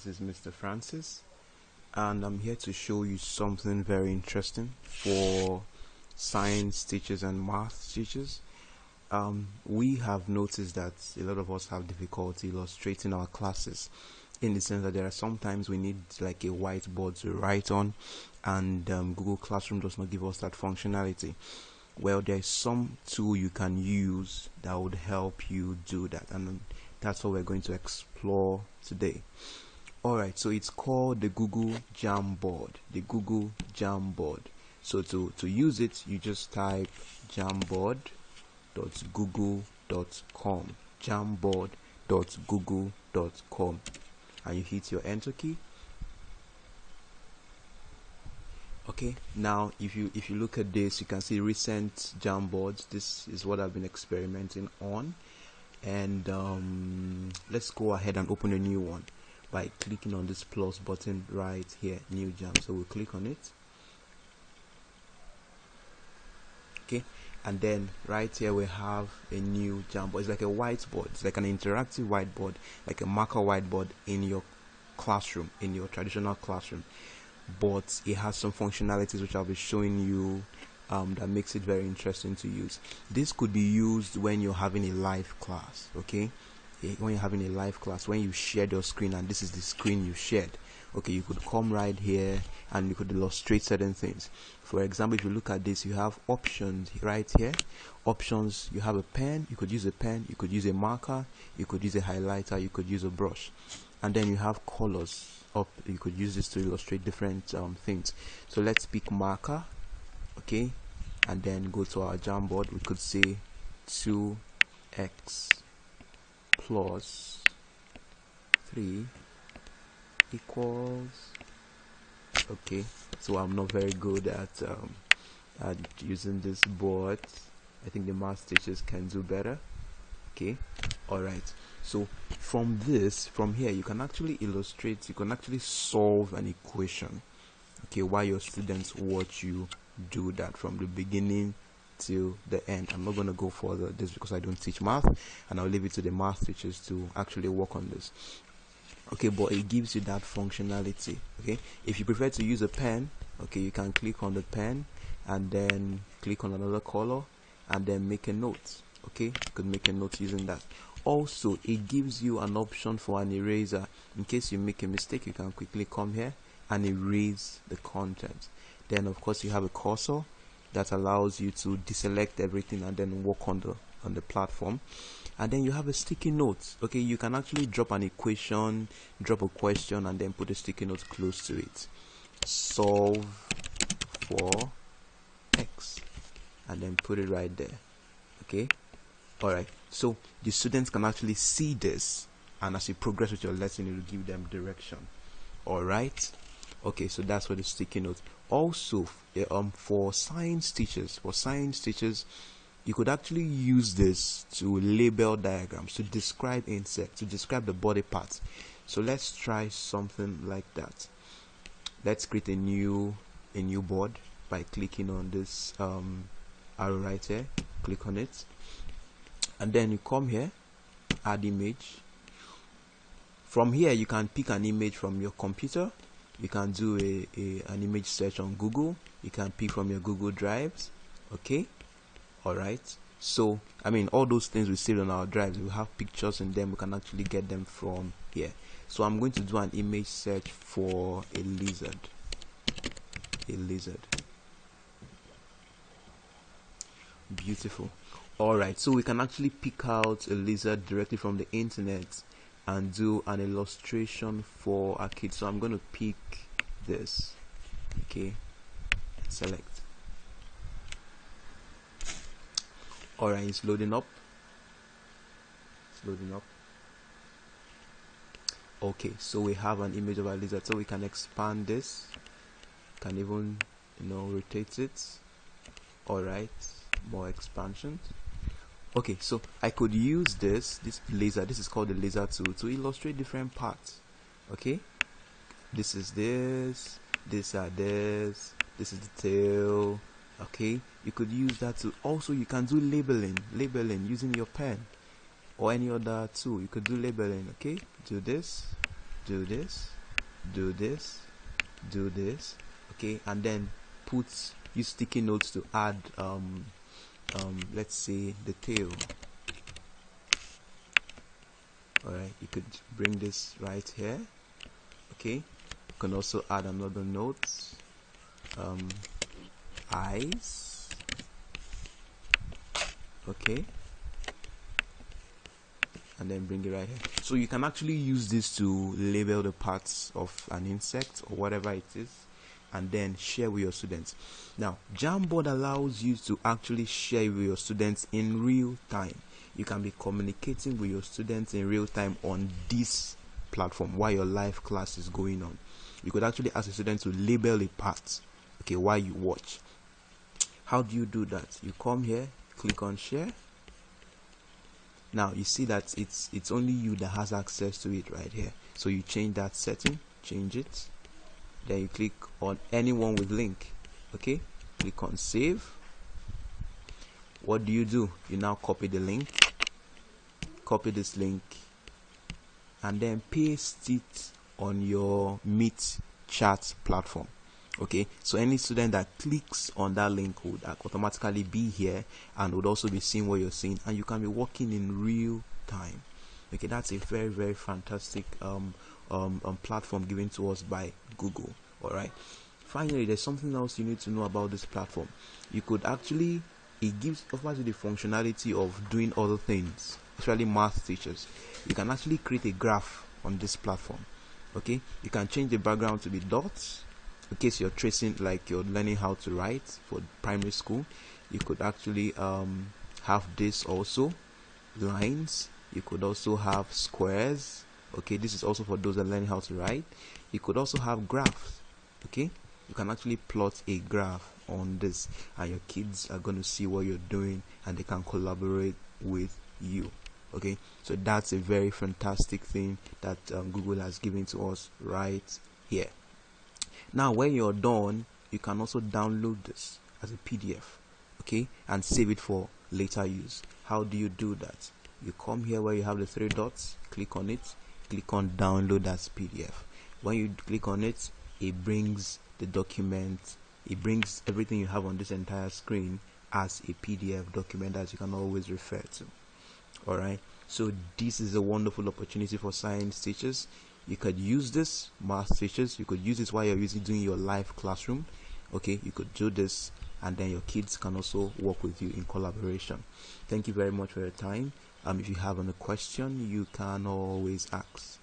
This is Mr. Francis, and I'm here to show you something very interesting for science teachers and math teachers. We have noticed that a lot of us have difficulty illustrating our classes, in the sense that there are sometimes we need like a whiteboard to write on, and Google Classroom does not give us that functionality. Well, there's some tool you can use that would help you do that, and that's what we're going to explore today. Alright, so it's called the Google Jamboard. The Google Jamboard. So to use it, you just type jamboard.google.com, jamboard.google.com, and you hit your enter key. Okay, now if you look at this, you can see recent Jamboards. This is what I've been experimenting on, and let's go ahead and open a new one by clicking on this plus button right here, new jam. So we'll click on it. Okay, and then right here we have a new Jamboard. It's like a whiteboard. It's like an interactive whiteboard, like a marker whiteboard in your classroom, in your traditional classroom, but it has some functionalities which I'll be showing you that makes it very interesting to use. This could be used when you're having a live class. Okay, when you're having a live class, when you shared your screen and this is the screen you shared, okay, you could come right here and you could illustrate certain things. For example, if you look at this, you have options right here. Options, you have a pen, you could use a pen, you could use a marker, you could use a highlighter, you could use a brush, and then you have colors up. You could use this to illustrate different things. So let's pick marker, okay, and then go to our Jamboard. We could say 2x plus 3 equals, okay, so I'm not very good at using this board. I think the math teachers can do better. Okay, alright, so from here you can actually illustrate, you can actually solve an equation, okay, while your students watch you do that from the beginning till the end. I'm not going to go further this because I don't teach math, and I'll leave it to the math teachers to actually work on this. Okay, but it gives you that functionality. Okay, if you prefer to use a pen, okay, you can click on the pen and then click on another color and then make a note. Okay, you could make a note using that. Also, it gives you an option for an eraser. In case you make a mistake, you can quickly come here and erase the content. Then of course you have a cursor that allows you to deselect everything and then work on the platform. And then you have a sticky note. Okay, you can actually drop an equation, drop a question, and then put a sticky note close to it. Solve for x, and then put it right there. Okay, alright, so the students can actually see this, and as you progress with your lesson, it will give them direction. Alright, okay, so that's for the sticky note. Also, for science teachers, you could actually use this to label diagrams, to describe insects, to describe the body parts. So let's try something like that. Let's create a new board by clicking on this arrow right here. Click on it, and then you come here, add image. From here you can pick an image from your computer. You can do an image search on Google. You can pick from your Google Drives. Okay, alright, so I mean all those things we saved on our drives, we have pictures in them, we can actually get them from here. So I'm going to do an image search for a lizard. Beautiful. Alright, so we can actually pick out a lizard directly from the internet and do an illustration for our kids. So I'm going to pick this, okay, select. Alright, it's loading up. Okay, so we have an image of a lizard, so we can expand this, can even rotate it. Alright, more expansions. Okay, so I could use this laser, this is called the laser tool, to illustrate different parts. Okay, this is this is the tail. Okay, you could use that to also, you can do labeling using your pen or any other tool. You could do labeling. Okay, do this, do this, do this, do this, okay, and then use sticky notes to add let's say the tail. Alright, you could bring this right here, okay. You can also add another note, eyes, okay, and then bring it right here. So you can actually use this to label the parts of an insect or whatever it is, and then share with your students. Now, Jamboard allows you to actually share with your students in real time. You can be communicating with your students in real time on this platform while your live class is going on. You could actually ask a student to label a part, okay, while you watch. How do you do that? You come here, click on share. Now you see that it's only you that has access to it right here. So you change that setting, change it. Then you click on anyone with link, okay, click on save. What do? You now copy the link, copy this link, and then paste it on your Meet chat platform, okay. So any student that clicks on that link would automatically be here and would also be seeing what you're seeing, and you can be working in real time, okay. That's a very, very fantastic platform given to us by Google. All right, finally, there's something else you need to know about this platform. You could actually, offers you the functionality of doing other things, especially math teachers. You can actually create a graph on this platform, okay. You can change the background to be dots in case you're tracing, like you're learning how to write for primary school. You could actually have this also, lines. You could also have squares, okay. This is also for those that learn how to write. You could also have graphs, okay. You can actually plot a graph on this, and your kids are going to see what you're doing, and they can collaborate with you, okay. So that's a very fantastic thing that Google has given to us right here. Now when you're done, you can also download this as a PDF, okay, and save it for later use. How do you do that? You come here where you have the three dots, click on it, click on download as PDF. When you click on it, it brings the document, it brings everything you have on this entire screen as a PDF document that you can always refer to. Alright, so this is a wonderful opportunity for science teachers. You could use this, math teachers, you could use this while you're doing your live classroom, okay. You could do this, and then your kids can also work with you in collaboration. Thank you very much for your time. If you have any question, you can always ask.